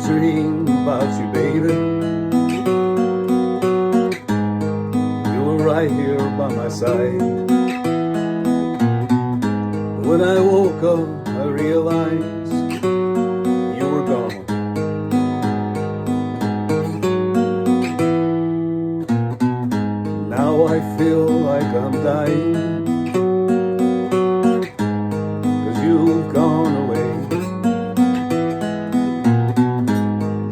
dream about you, baby. You were right here by my side. When I woke up, I realized you were gone. Now I feel like I'm dying, 'cause you've gone away.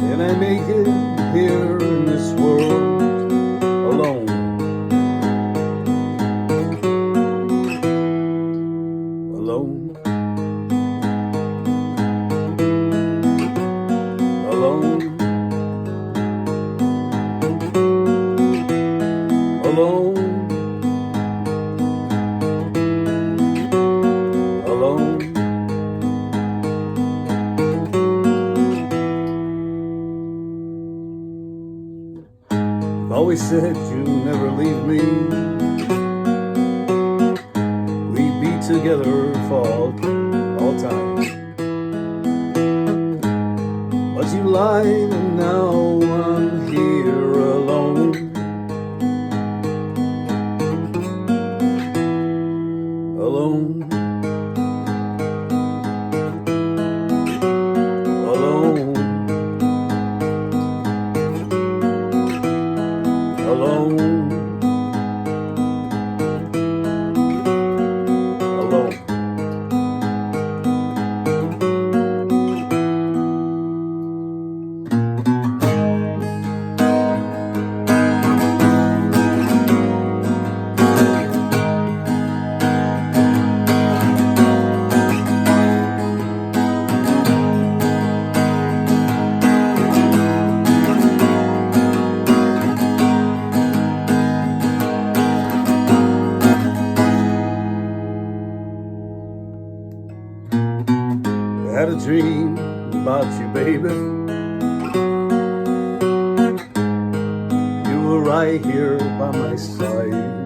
And I make it here in this world alone. Alone. Alone. Alone. Alone. Always said you'd never leave me. We'd be together for all time. But you lied, and now I'm here alone. Alone. Alone. Alone. Alone. I had a dream about you, baby. You were right here by my side.